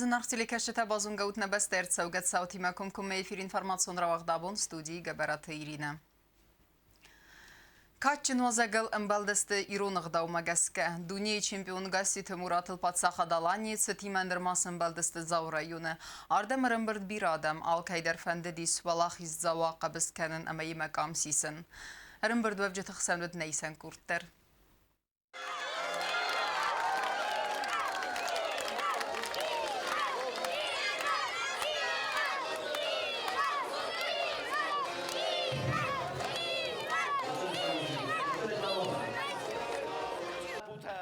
Զնարդիլի կեշետը բազուն գաուտնը բեստերցը ուգետ սաուտի մակում կում էիֆիր ինվարմացիոն ռավաղդաբոն ստուդիի գաբարատը իրինը։ Կատչին ոզագալ ըմբալդեսты իրոն ըղդау մագասկը, դունիի չեմպիոն գասի թմուրատыл պատսախադալանի ծտիմանդրմաս ըմբալդեսты զավ ռայունը, արդեմ ռմբրդ բիր адам, ալքայդար ֆանդեդիս վալախ իս զավա qabıskənin əməyi məqamsisın. Ռմբրդ վəvcə թխսəmdət nəysən կուրտտər.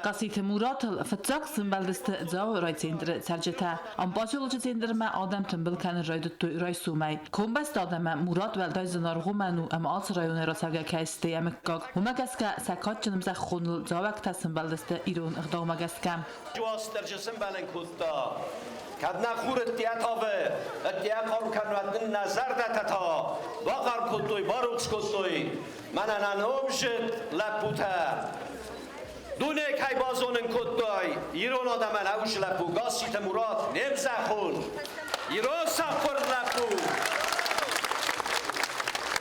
Qasi Muratıl fıtsaq sımbaldıstı zav raycendri sercete. Ampasiyolcu cendirme adam tımbilken rayduttu raysumay. Kombast adama Murat velday zanarğumanu ama alt rayonu rasavga kayste yemekkak. Humagaska sakat canımza khonul zavakta sımbaldıstı irun ıqdavmagaska. Juasterci sımbalın kutta. Kadna khuret tiyatave. Tiyakar kanvatın nazar datata. Vakar kuttoy, baruks kuttoy. Mananan objet laputa. دونه کی بازونن کدای ایران آدم نوش لپو گاسی تمورات نمزخون ایران سفر لپو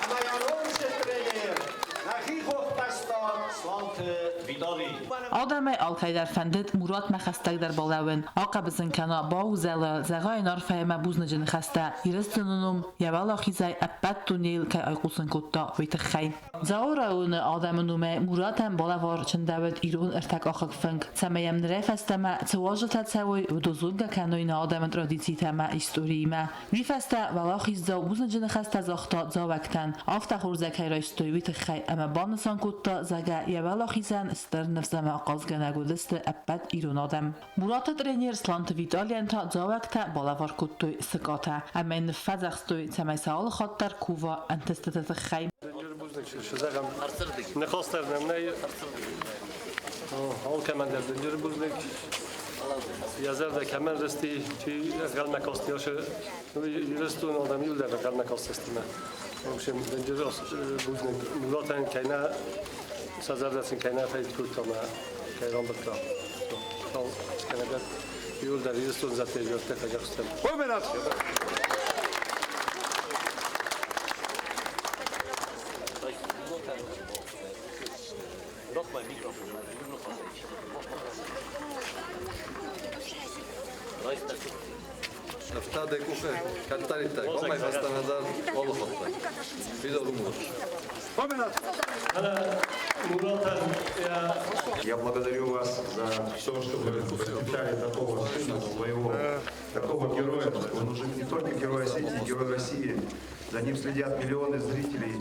اما یارون شترینر نخی خوخ دستان سلامت بیداری آدم آلکایدر فندد مراد مخستگ در بالاون آقا بزن کنا باو زلا زغای نارفه مبوز نجن خسته ایرستنونم یوالا خیزای اپت دونیل که ایقوسن کتا ویتخی زاوراون آدم نومه مراد هم بالاوار چند داود ایران ارتک آخک فنگ سمیم نرف استما تواجه تتسوی و دوزولگا کنوین آدم ترادیسی تما ایستوری ما ویفسته والا خیزا بوز نجن خسته زاختا زاوکتن آفتا خورزکی رایستوی ویتخی اما بانسان کتا زگا یوالا خیزن استر نفسم آقازگا نگودست اپت ایران آدم مراد ترینیر سلانت ویدالین تا زاوکتا بالاوار کتوی سکاتا اما این فزخستوی تمای سال خاطر کووا انتستت خی شزاغم نخواستر نمنای حال کمان در دنجر بودنک یازر در کمان رستی توی غل مکاستیاش رستون آدمی ول در غل مکاستیم وشم دنجر بودنک ملاتن کینا سازر دستن کینا فاید کرد تا ما کیران بکرا حال کانادا یول در رستون زاته جوست تجاوزتن ببینید Автаде кухе, кантарита, комай фастанадар, олухотта. Видел умор. Я благодарю вас за все, что вы воспитали такого сына, своего, такого героя. Он уже не только герой Осетии, герой России. За ним следят миллионы зрителей,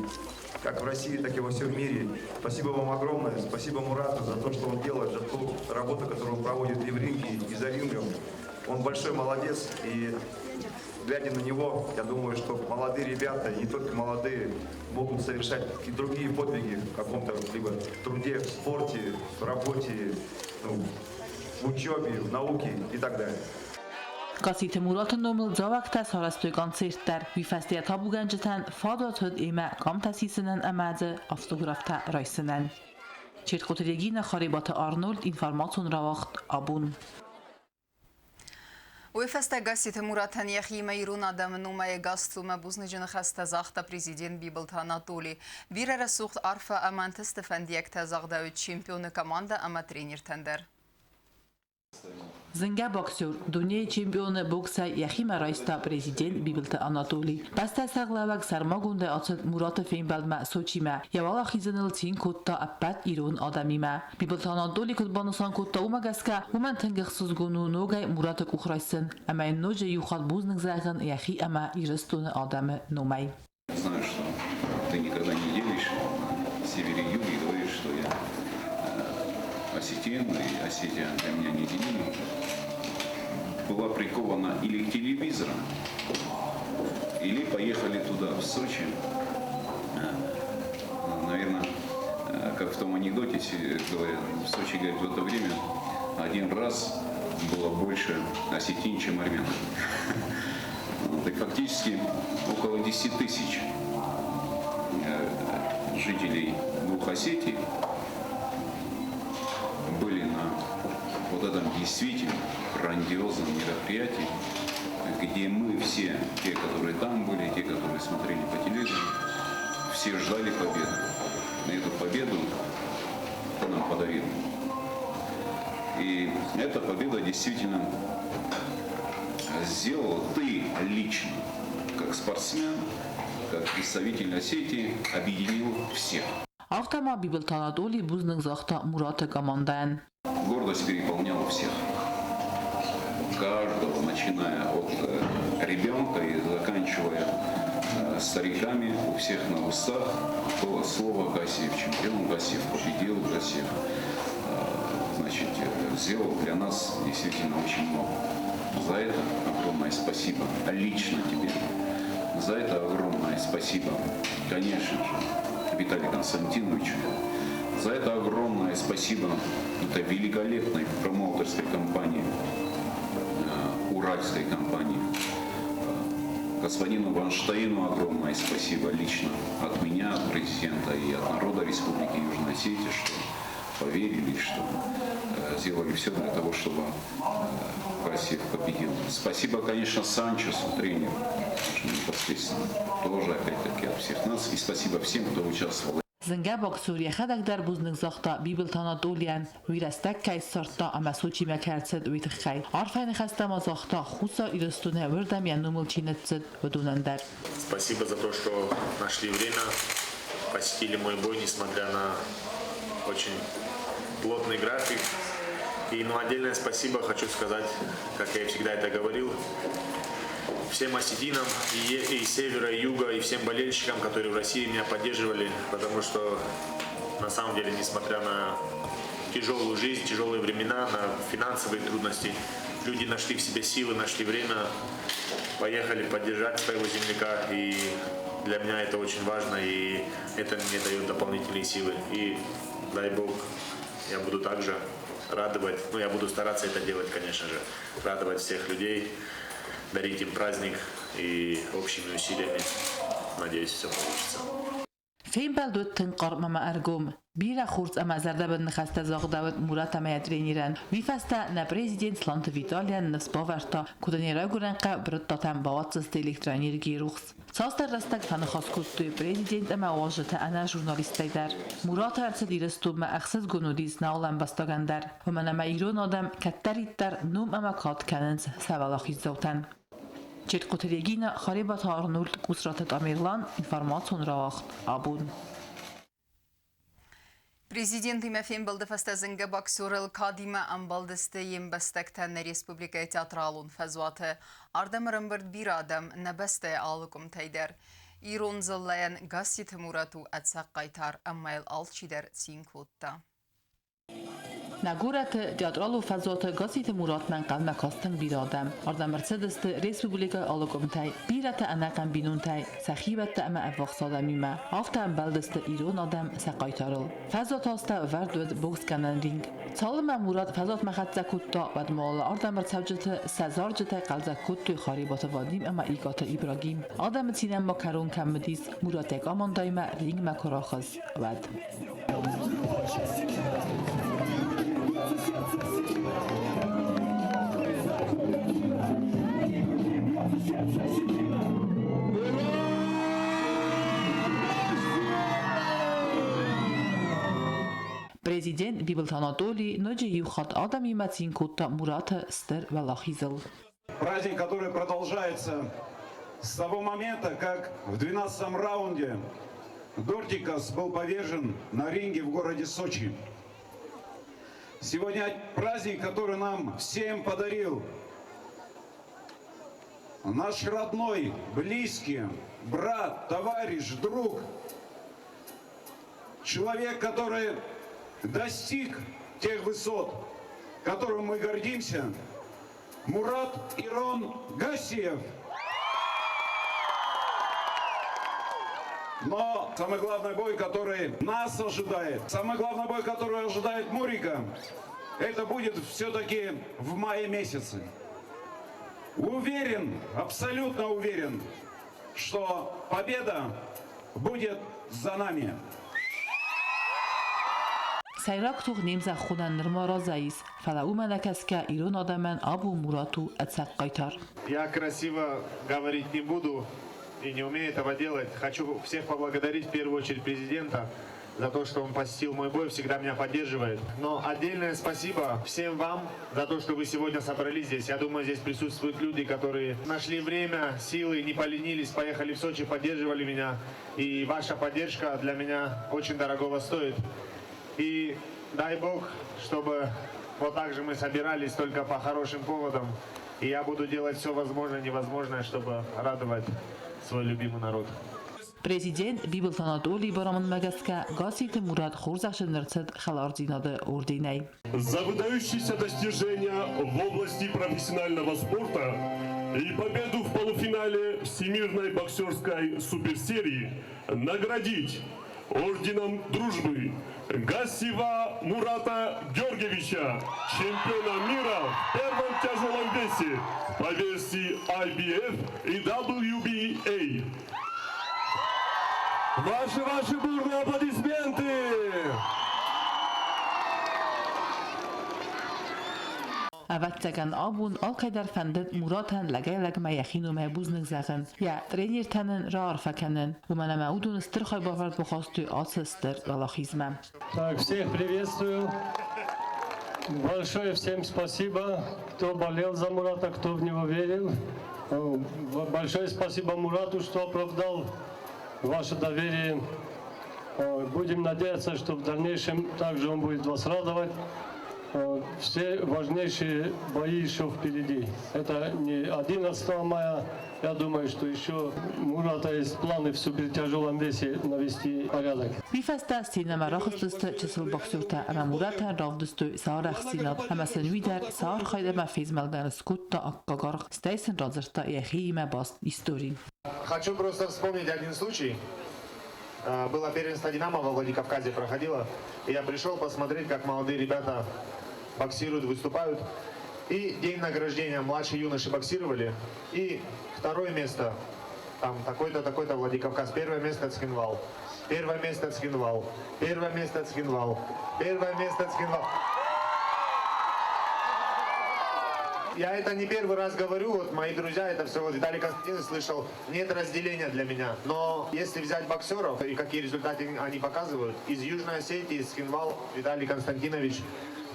как в России, так и во всем мире. Спасибо вам огромное. Спасибо Мурату за то, что он делает, за ту работу, которую он проводит и в ринге, и за рингом. Он большой молодец, и глядя на него, я думаю, что молодые ребята, не только молодые, могут совершать и другие подвиги в каком-то либо труде, в спорте, в работе, в учебе, в науке и так далее. قاسیت مرات نومل زاوکت سارستوی کانسرت در ویفستیت ها بوگنجتن فادات هد ایمه کام تسیسنن اماده افتوگرافت رایسنن چیت خطرگین خریبات آرنولد اینفارماتون رواخت آبون ویفسته گاسیت مراتن یخی میرون آدم نومه گاستو مبوزن جن خسته زاخت پریزیدنت بیبلت آناتولی ویره رسوخت عرفه امانت استفندیک تزاغداوی چیمپیون کمانده اما ترینیر تندر زنگه باکسور دنیای چمپیون بوکس یخی مرایستا پریزیدنت بیبلت آناتولی بسته سغلاوک سرماگونده آتد مرات فین بلد سوچی ما یوالا خیزنل تین کتا اپت ایرون آدمی ما بیبلت آناتولی کد بانسان کتا اوما گسکه ومن تنگ خصوصگونو نوگای مرات کوخرایسن اما این نوجه یوخال بوزنگ زغن یخی اما ایرستون آدم نومی Знаю, что ты никогда не делишь север и юг и говоришь, что я осетин, и Осетия для меня неделима, была прикована или к телевизору, или поехали туда, в Сочи. Наверное, как в том анекдоте говорят, в Сочи, говорят, в это время один раз было больше осетин, чем армян. Так фактически около 10 тысяч жителей двух Осетий были на вот этом действительно грандиозном мероприятии, где мы все, те, которые там были, те, которые смотрели по телевизору, все ждали победы. И эту победу нам подарили. И эта победа действительно сделала ты лично, как спортсмен, как представитель Осетии, объединил всех. Автома Бибелтанадоли бузных захта Мурата командан. Гордость переполняла всех. Каждого, начиная от ребенка и заканчивая стариками, у всех на устах было слово «Гассиев чемпион», «Гассиев победил», «Гассиев сделал для нас действительно очень много. За это огромное спасибо лично тебе. За это огромное спасибо, конечно же, Виталию Константиновичу. За это огромное спасибо этой великолепной промоутерской компании, уральской компании. Господину Ванштейну огромное спасибо лично от меня, от президента и от народа Республики Южная Осетия, что поверили, что сделали все для того, чтобы Гассиев победил. Спасибо, конечно, Санчесу, тренеру, непосредственно, тоже опять-таки от всех нас. И спасибо всем, кто участвовал. Зинга боксурия хадагдar buzning zaxta Bibeltanadolian wirastak kay sarta ama sochi makartsed uitkhai arfayni khastama zaxta khusa irstune вырдам я numulchinetsid вдунандар. Спасибо за то, что нашли время, посетили мой бой, несмотря на очень плотный график. И отдельное спасибо хочу сказать, как я всегда это говорил, всем осетинам и севера, и юга, и всем болельщикам, которые в России меня поддерживали, потому что на самом деле, несмотря на тяжелую жизнь, тяжелые времена, на финансовые трудности, люди нашли в себе силы, нашли время, поехали поддержать своего земляка, и для меня это очень важно, и это мне дает дополнительные силы. И дай Бог, я буду также радовать, я буду стараться это делать, конечно же, радовать всех людей, дарить им праздник и общими усилиями, надеюсь, все получится. Феймбал дуттен qarmama argum bira khurz ama zardabn khasta zagdavet murata mayatreniran vifasta na prezident slant Vitalian naspovarta kudanera guranqa brittatan bawatsist elektroenergiy ruxs Sastar rastak tan khaskuttu prezident ama wajta ana jurnalistayдар Murata arsid irstu ma akhsiz gunudis naulan bastagandar va mana iron odam kattarittar num ama qat kanans savalakhizautan Чиркутерегина Харибат Арнольд Кусратет Амирлан информацион равахт Абун. Президент Имефен Балдефесте Зинге Боксюрел Кадима Амбалдесте Ембестектен Республика Театралун Фезвате Ардемрымбырд Бирадем Небесте Алыкум Тейдер Ирон Зыллаен Гаси Тимурату Атсак Кайтар Аммайл Алчидер Цинкутта. Нагурат театралу фазота Гаси Тимурат мен қалма кастын бирадам. Арда Мерседесте Республика Алыкумтай бирата анакан бинунтай сахибатта ама аввақсада мима. Афта амбалдесте Ирон адам сақайтарыл. Фазотаста вардвед бокс канан ринг. Салма Мурат фазот махатса кутта вадмала арда мерсавжته سزارجته قلزا کتوی خاریبات وادیم اما ایگات ابراهیم آدم سینم با کرون کمدیس مراتک آمان دایما رینگ مکراخز ود Президент Бибелтанадоли Ноджи Юхат Адами Матин Кутта Мурата Стер Валахизел. Праздник, который продолжается с того момента, как в 12-м раунде Дортикас был повержен на ринге в городе Сочи. Сегодня праздник, который нам всем подарил наш родной, близкий, брат, товарищ, друг, человек, который достиг тех высот, которым мы гордимся, Мурат Ирон Гассиев. Но самый главный бой, который нас ожидает, самый главный бой, который ожидает Мурика, это будет все-таки в мае месяце. Уверен, абсолютно уверен, что победа будет за нами. سیراک توغ نیمز خونن نرما رازاییس فلاو منکسکه ایران آدمن آبو مراتو اتسق قیتر. Я красиво говорить не буду и не умею этого делать. Хочу всех поблагодарить в первую очередь президента за то, что он посетил мой бой, всегда меня поддерживает. Но отдельное спасибо всем вам за то, что вы сегодня собрались здесь. Я думаю, здесь присутствуют люди, которые нашли время, силы, не поленились, поехали в Сочи, поддерживали меня. И ваша поддержка для меня очень дорогого стоит. И дай Бог, чтобы вот так же мы собирались только по хорошим поводам. И я буду делать все возможное и невозможное, чтобы радовать свой любимый народ. Президент Бибелтанадоли Бараман Магаска Гасит Мурат Хорзашин Нерцет Халардинаде Ординей. За выдающиеся достижения в области профессионального спорта и победу в полуфинале Всемирной боксерской суперсерии наградить орденом дружбы Гасиева Мурата Георгиевича, чемпиона мира в первом тяжелом весе по версии IBF и WBA. Ваши бурные аплодисменты! Аваттаган абун алкайдар фандет Муратан лагайлаг маяхину мебузнг заган. Я тренер танен раарфаканен. Умана маудун стрхай бавард бухасту ацестер галахизма. Так, всех приветствую. Большое всем спасибо, кто болел за Мурата, кто в него верил. Большое спасибо Мурату, что оправдал ваше доверие. Будем надеяться, что в дальнейшем также он будет вас радовать. Все важнейшие бои еще впереди. Это не 11 мая. Я думаю, что еще у Мурата есть планы в супертяжелом весе навести порядок. Бифаста синема рахстуста чесл боксюрта ама Мурата равдусту саарах синад. Ама сенвидер саар хайда мафиз мелдан скутта аккагарх стейсен разерта яхима баст истории. Хочу просто вспомнить один случай. Было первенство «Динамо» во Владикавказе проходило. И я пришел посмотреть, как молодые ребята боксируют, выступают. И день награждения младшие юноши боксировали. И второе место, там такой-то, такой-то Владикавказ. Первое место Цхинвал. Первое место Цхинвал. Первое место Цхинвал. Первое место Цхинвал. Я это не первый раз говорю, вот мои друзья, это все, вот Виталий Константинович слышал, нет разделения для меня. Но если взять боксеров и какие результаты они показывают, из Южной Осетии, из Цхинвал, Виталий Константинович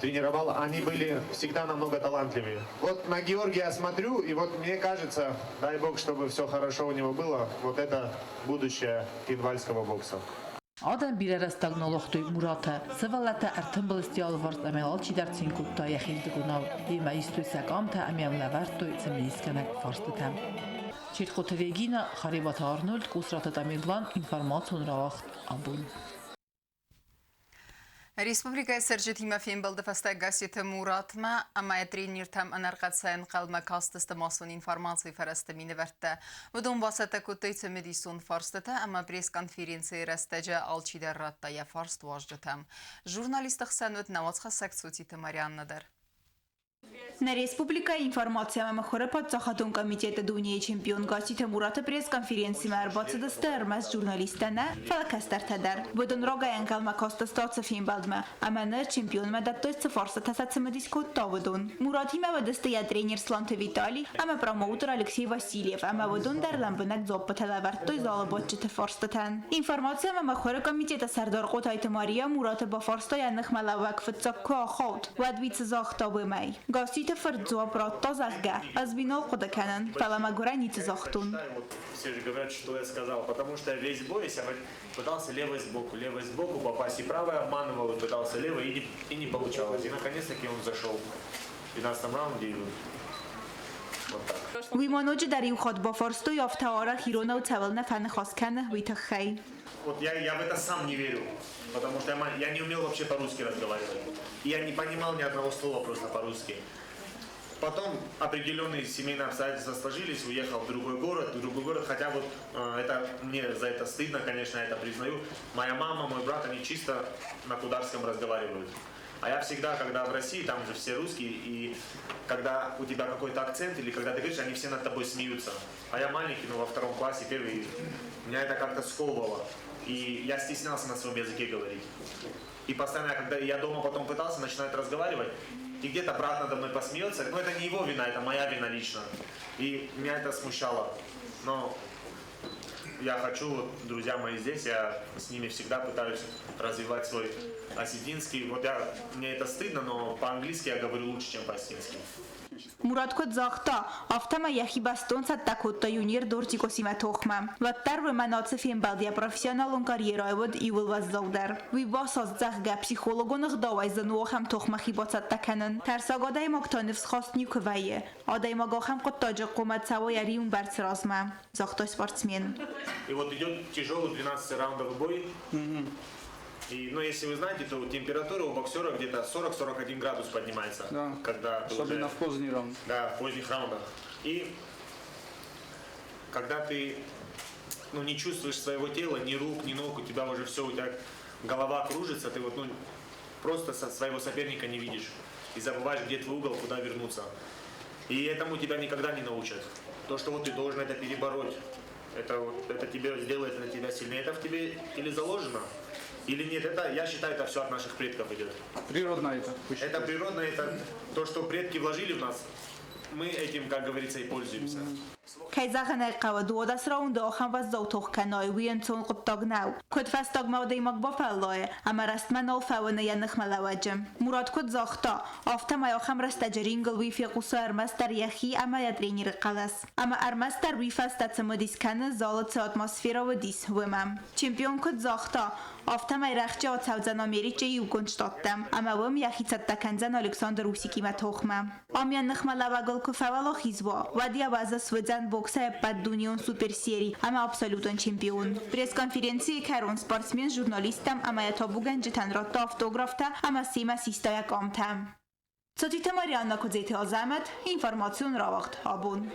тренировал, они были всегда намного талантливее. Вот на Георгия я смотрю, и вот мне кажется, дай бог, чтобы все хорошо у него было, вот это будущее цхинвальского бокса. Adam bir arastak noloqtu Murata, sıvalata artımbalist yalvart amelalçi dertsin kutta yaxildi gunav, dima istu sakamta amyamlavartu semliskanak farstutam. Çirkotevegina Xaribat Arnold kusratat amilvan informasyon ravaxt abun. Республика Сержи Тимофеем был дефастек гасит Муратма, а моя тренер там анаркациян қалма кастысты масон информации фарасты миневерте. Вдум басата кутайцы медисон фарстыта, ама пресс-конференции растеджа алчидар ратта я фарст важджатам. Журналистах санут навацха секцутиты Марианнадер. На республика информация махора подсахатун комитета Дуния чемпион гасите Мурата пресс-конференции мәрбатсыды стырмас журналистана фалакастартадар. Будун рогаян калма коста статса финбалдма, аманыр чемпион мадаттойцы форса тасатсыма дискутта будун. Мурат хима вадыстыя тренер Сланты Виталий, ама промоутер Алексей Васильев, ама будун дарланбынак зоппа талаварттой залы ботчыты форстатан. Информация махора комитета Сардар Котайты Мария Мурата ба форстоянных малавак фыцакка ход, вадвицы захтабымай. Гасите фардзуа брата захга, азбинол кудаканан, фалама границы захтун. Все же говорят, что я сказал, потому что весь бой я пытался левой сбоку попасть, и правой обманывал, и пытался левой, и не получалось. И наконец-таки он зашел в 12 раунде. Вот так. Виманоджи дарим ход ба форсту яфтаара хирона уцавална фан хаскана витахай. Вот я в это сам не верю, потому что я не умел вообще по-русски разговаривать. Я не понимал ни одного слова просто по-русски. Потом определенные семейные обстоятельства сложились, уехал в другой город, хотя вот это мне за это стыдно, конечно, я это признаю. Моя мама, мой брат, они чисто на кударском разговаривают. А я всегда, когда в России, там же все русские, и когда у тебя какой-то акцент, или когда ты говоришь, они все над тобой смеются. А я маленький, во 2 классе, первый, меня это как-то сковывало. И я стеснялся на своем языке говорить. И постоянно, когда я дома потом пытался, начинать разговаривать, и где-то брат надо мной посмеется. Но это не его вина, это моя вина лично. И меня это смущало. Но я хочу, друзья мои здесь, я с ними всегда пытаюсь развивать свой осетинский. Вот мне это стыдно, но по-английски я говорю лучше, чем по-осетински. Murat kod zaxta aftama yaxi baston satta kotta junior dortiko sima toxma vattar ve manatse film baldia professionalon karriera vod iul vazdauder vi vasaz zahga psihologon gdawai zanu ham toxma khibat satta kanan tarsagadai maktanif khastni kvaye aday magaham qottaje qomat savoyari un bartsrazma zaxta спортсмен. И вот идет тяжелый 12-раундовый бой. И, если вы знаете, то температура у боксера где-то 40-41 градус поднимается. Да, когда особенно в поздний раунд. Да, в поздних раундах. И когда ты не чувствуешь своего тела, ни рук, ни ног, у тебя уже все, у тебя голова кружится, ты просто своего соперника не видишь. И забываешь, где твой угол, куда вернуться. И этому тебя никогда не научат. То, что ты должен это перебороть, это тебе сделает на тебя сильнее. Это в тебе или заложено, или нет, я считаю, это все от наших предков идет. Природно это. Это природно, это то, что предки вложили в нас. Мы этим, как говорится, и пользуемся. Kayzahan qawadu das raund axam vaz zawtox kanay wian ton qottagnaw kod fastag mawday magbafalloy ama rastman al fawana yanakh malawajem Murat kod zaxta aftama axam rastajeringl wi fi qusar master yahi ama ya trainer qalas ama armaster wi fastat modis kana zalat atmosfera wadis wemam Champion kod zaxta aftama rakhja atzavzan americhe yukonstattam ama wem yahi tsattakanzan Alexander Usiki matoxma am yanakh malawagol kufawalo khizwa wadia bazas вдзан бокса под Дунион суперсерий, ама абсолютен чемпион. Пресс-конференции Карон спортсмен журналистам ама ята буган житан ратта автографта ама сима систая камтам. Цотита Марианна Кодзете Азамат, информацион равахт абун.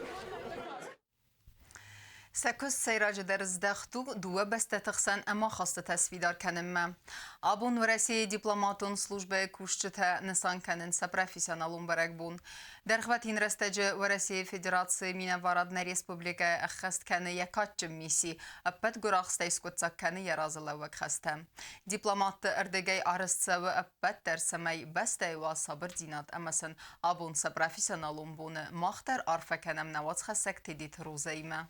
سکوس سیراج در زدختو دو بسته تخسن اما خواست تصویدار کنم. آبون ورسی دیپلماتون سلوجبه کشته نسان کنن سپروفیسیونالون برگ بون. در خواتین رستج ورسی فدراسی مینوارد نریسپوبلیک اخست کنه یکات میسی اپت گراخسته اسکوتسا کنه یرازله وک خسته. دیپلمات اردگی آرست سو اپت در سمی بسته و صبر دینات امسن آبون سپروفیسیونالون بون ماختر عرفه کنم نواز خسک تدیت روزیمه.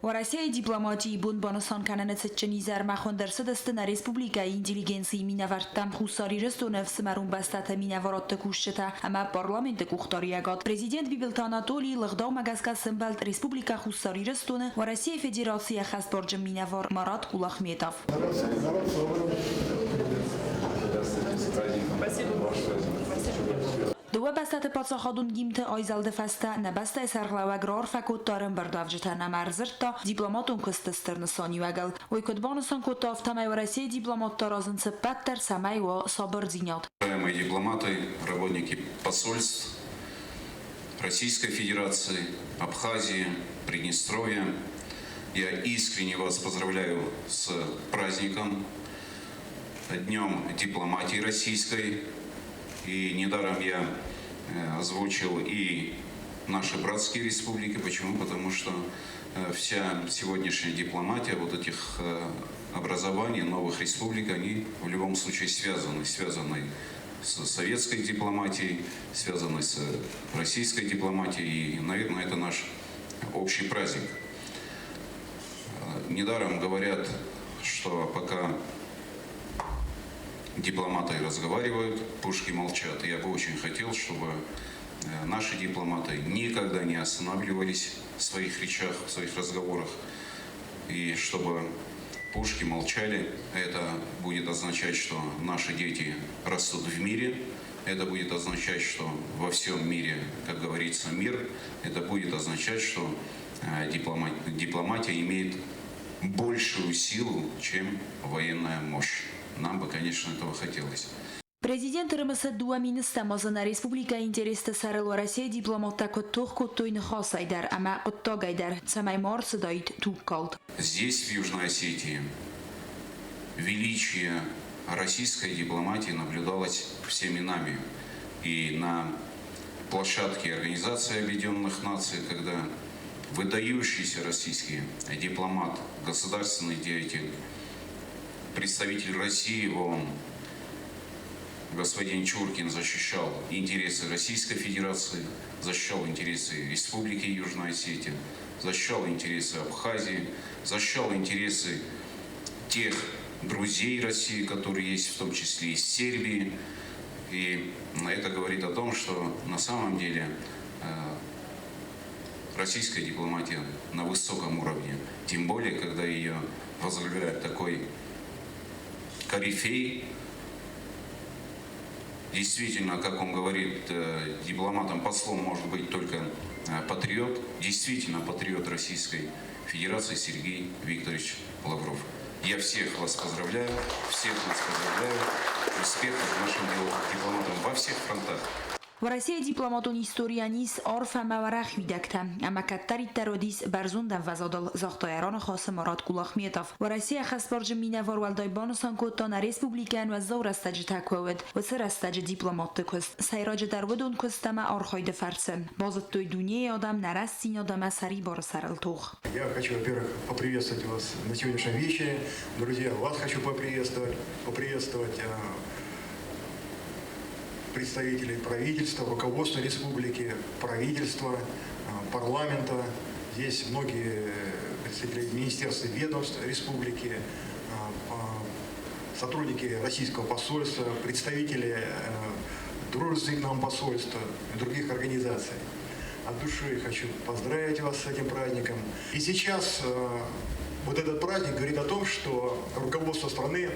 В России дипломатии бун банасан кананецчени зермахон дерсдест на республика интеллигенции минавартам хусари рестонев смарун бастата минаварат кушчета ама парламент кухтариягат президент бибилт Анатолий лгдау магаска симбалт республика хусари рестоне в России федерация хасборджем минавар Марат Кулахметов. دو بسته پاسخادون گیمت آیزالده فسته نبسته سرغلوه گرار فکوت دارم بردافجته نمرزرد تا دیپلماتون کستستر نسانی وگل وی کدبانستان کت افتمه و رسی دیپلمات تارازن سپت در سمه و صابر زینات. Уважаемые дипломаты, работники посольств Российской Федерации, Абхазии, Приднестровья, я искренне вас поздравляю с праздником, Днем дипломатии российской. И недаром я озвучил и наши братские республики. Почему? Потому что вся сегодняшняя дипломатия вот этих образований, новых республик, они в любом случае связаны с советской дипломатией, связаны с российской дипломатией. И, наверное, это наш общий праздник. Недаром говорят, что пока дипломаты разговаривают, пушки молчат. И я бы очень хотел, чтобы наши дипломаты никогда не останавливались в своих речах, в своих разговорах. И чтобы пушки молчали. Это будет означать, что наши дети растут в мире. Это будет означать, что во всем мире, как говорится, мир. Это будет означать, что дипломатия имеет большую силу, чем военная мощь. Нам бы, конечно, этого хотелось. Президент РМС дуамин стамазана республика интереста сарыл Россия дипломатта коттох коттойны хасайдар, ама коттагайдар, самай марс дайт туккалд. Здесь, в Южной Осетии, величие российской дипломатии наблюдалось всеми нами. И на площадке Организации Объединенных Наций, когда выдающийся российский дипломат, государственный деятель, представитель России в ООН, господин Чуркин защищал интересы Российской Федерации, защищал интересы Республики Южная Осетия, защищал интересы Абхазии, защищал интересы тех друзей России, которые есть в том числе из Сербии. И это говорит о том, что на самом деле российская дипломатия на высоком уровне, тем более, когда ее возглавляет такой корифей. Действительно, как он говорит, дипломатом-послом может быть только патриот, действительно патриот Российской Федерации Сергей Викторович Лавров. Я всех вас поздравляю, успехов нашим дипломатам во всех фронтах. В России дипломатон историяниз Арфа Маварах видекта, ама каттари теродис барзундам вазадал захтایران خاص مراد گولاخمیتاف. و Россия خسبارج مینوار والدایبان سانکوتان республикан و زور استج تکوود و سر استج دیپلمات کست. سیراج در ودون کستم آرخاید فرسم. بازد توی دنیای آدم نرسین آدم سری بار سرالتوخ. Я хочу, во-первых, поприветствовать вас на сегодняшнем вечере. Друзья, вас хочу поприветствовать представителей правительства, руководства республики, правительства, парламента. Здесь многие представители министерств и ведомств республики, сотрудники российского посольства, представители дружественных нам посольства и других организаций. От души хочу поздравить вас с этим праздником. И сейчас вот этот праздник говорит о том, что руководство страны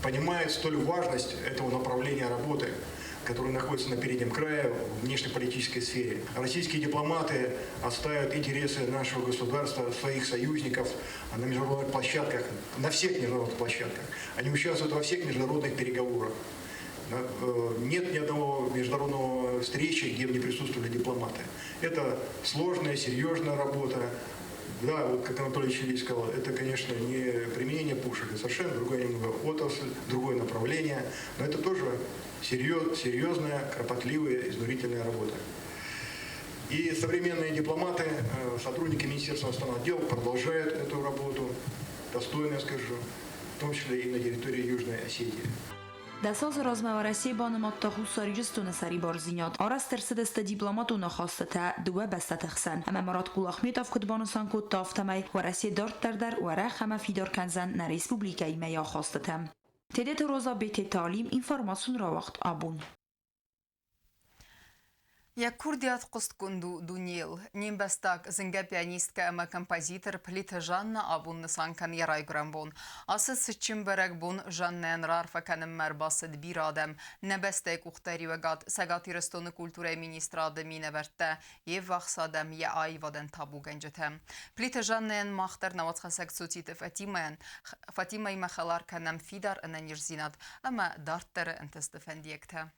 понимает столь важность этого направления работы, который находится на переднем крае в внешнеполитической сфере. Российские дипломаты отстаивают интересы нашего государства, своих союзников на международных площадках, на всех международных площадках. Они участвуют во всех международных переговорах. Нет ни одного международного встречи, где бы не присутствовали дипломаты. Это сложная, серьезная работа. Да, вот как Анатолий Ильич сказал, это, конечно, не применение пушек, это совершенно другая немного отрасль, другое направление, но это тоже серьезная, кропотливая, изнурительная работа. И современные дипломаты, сотрудники Министерства иностранных дел продолжают эту работу, достойно, скажу, в том числе и на территории Южной Осетии. دساز رازموارسی بانمات تا خوصاریجستون سری بارزینات آرست ترسد است دیپلماتون خواسته تا دوه بسته تخسن اما مراد قلاخمیت اف کدبانستان کد تافتمی و رسی دارت در و رخ همه فیدار کنزن نه ریسپوبلیکایی میا خواسته تم تدت روزا بیت تعلیم اینفرماسون را وقت آبون Як курдият косткунду дунил, нимбастак зинга пианистка ама композитор плита Жанна абун санкан ярай грамбон. Асыз сычимберек бун Жаннен рарфа каным мербасыд bir адам. Небестек ухтари вегат сагати рестоны культуры министра адами неверте, ев вахсадам я айваден табу генджетем. Плита Жаннен махтер наватхасак цутит Фатима и махалар канам фидар ананирзинат, ама дартер энтестефендиекте.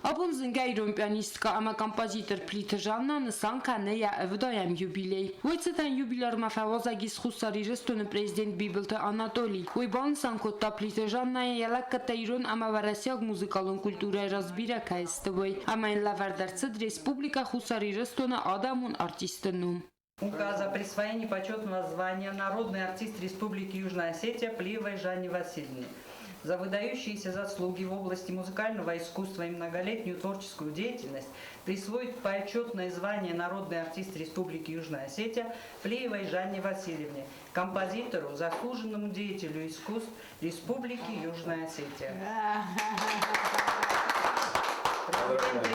Abun zingayron pianistka ama kompozitor Plita Жанна нысанка нея вдаям юбилей. Уйцетан юбилар мафавоза гис хусарижестун президент Бибилта Анатолий. Уйбан санкотта Plita Жанна ялакката ирон ама варасяг музыкалун культура разбира кайстовой. Ама ин лавардарцед республика хусарижестуна адамун артистенум. Указ о присвоении почетного звания народный артист Республики Южная Осетия Плиевой Жанне Васильевне за выдающиеся заслуги в области музыкального искусства и многолетнюю творческую деятельность присвоить почетное звание народный артист Республики Южная Осетия Плиевой Жанне Васильевне, композитору, заслуженному деятелю искусств Республики Южная Осетия.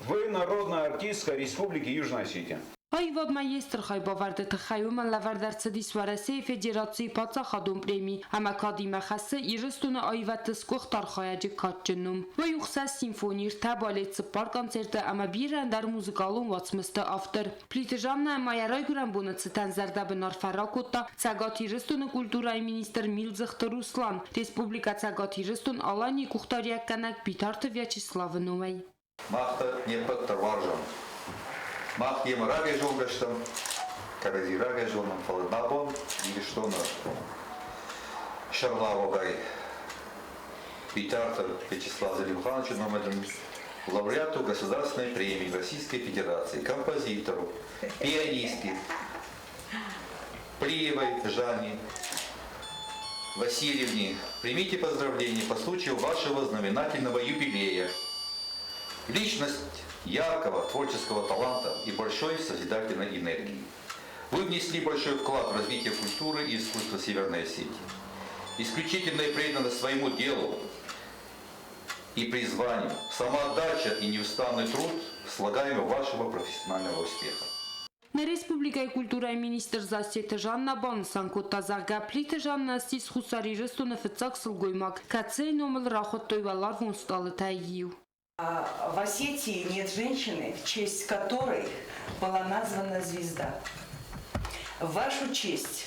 Вы народная артистка Республики Южная Осетия. Այվոդ մայեստր խայ բավարդը թխայում են լավարդարցդիս վարասի ֆեդերացիի պացախադում պրեմի համակադի մախասը իրստունը այվատս կողտար խայաջը կատճնում։ Ոյ ուխսաս սիմֆոնիր թաբալեցը պար կոնցերտը ամա բիրանդար մուզիկալում վացմստը ավտր։ Plita Жанна մայարայ գրամբունը ցտան զարդաբնար ֆարակոտա ցագաթ իրստունը կուլտուրայի մինիստր Միլզախտ Ռուսլան Ռեսպուբլիկա ցագաթ իրստուն Ալանի կուխտարիականակ Պիտարտը Վյաչեսլավնովայ։ Մախտը նեպտր վարժան Мах ем рага жолгаштам, карази рага жолнам фаладнабон, или что на шарлавогай. литератору Вячеславу Залимхановичу Мамедову, лауреату Государственной премии Российской Федерации, композитору, пианистке Плиевой Жанне Васильевне. Примите поздравления по случаю вашего знаменательного юбилея. Личность яркого творческого таланта и большой созидательной энергии. Вы внесли большой вклад в развитие культуры и искусства Северной Осетии. Исключительная преданность своему делу и призванию, самоотдача и неустанный труд слагаемы вашего профессионального успеха. На Республикայի կուլտուրայի մինիստրը Զասիետը Ժաննա Բանսան կոտազագա պլիտը Ժաննա ստիս խուսարի ռստոնը ֆծակ սլգոյմակ կացեի նոմլ ռախոտոյ վալար վոնստалы тайю. В Осетии нет женщины, в честь которой была названа звезда. В вашу честь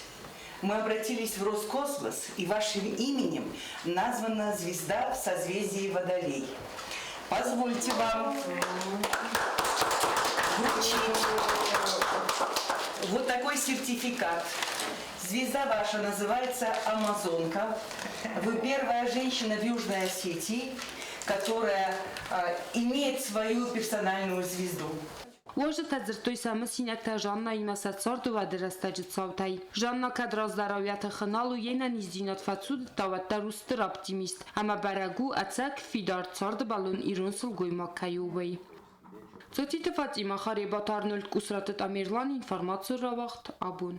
мы обратились в Роскосмос, и вашим именем названа звезда в созвездии Водолей. Позвольте вам вручить вот такой сертификат. Звезда ваша называется Амазонка. Вы первая женщина в Южной Осетии, которая имеет свою персональную звезду. Ուժը թազրտոյ սամը սինյակտա Ժաննա իմասացար դուադրաստաջը ծավտայ։ Ժաննա կադրազդարավյաթը խնալու ենան իզդինատվացու տավատար ու ստր optimist, ամա բարագու ացակ ֆիդար ծարդը բալուն իրոն սլգոյ մակայուվեի։ Ծոծի տված իմախար եբատարնոլ կուսրատըտ ամիրլան ինվարմացը ռավաղթ աբուն։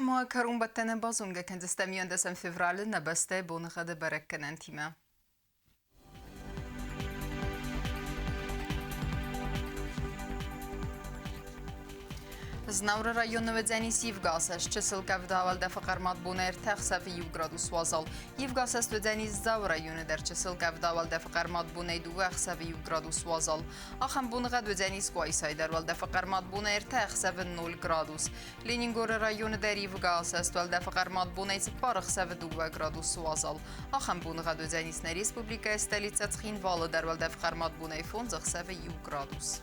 Մակարում բատտենը բազում գեքնդստեմի ընդեսն ֆևրալը նբստե բոնղադը բերեկկնեն թիմը։ Znavra rayonı ve Deniz Yivgasas, Çısılkav daval defaqarmat buner təxsəfi 1 gradus vazal. Yivgasas ve Deniz Zav rayonu der Çısılkav daval defaqarmat buner duvaxsəfi 1 gradus vazal. Axam bunğad ve Deniz Qoysay der val defaqarmat buner təxsəfi 0 gradus. Leningor rayonu der Yivgasas val defaqarmat buner parxsəfi 2 gradus vazal. Axam bunğad ve Deniz Respublika stolica Txinvalı der val defaqarmat buner fonzəxsəfi 1 gradus.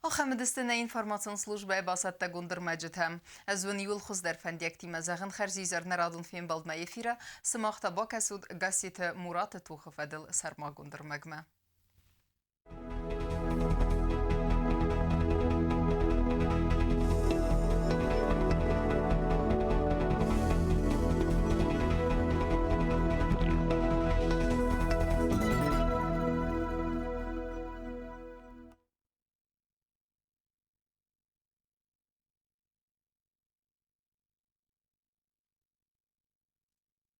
Ахамедистіне информацион службе басатта гундыр мәджітім. Әзвін юл хуздер фәндияктім әзіғін қәрзизернер адын фен балдма ефира, сымақта бак әсуд гасеті Мураты Тухов әділ сарма гундыр мәгмә.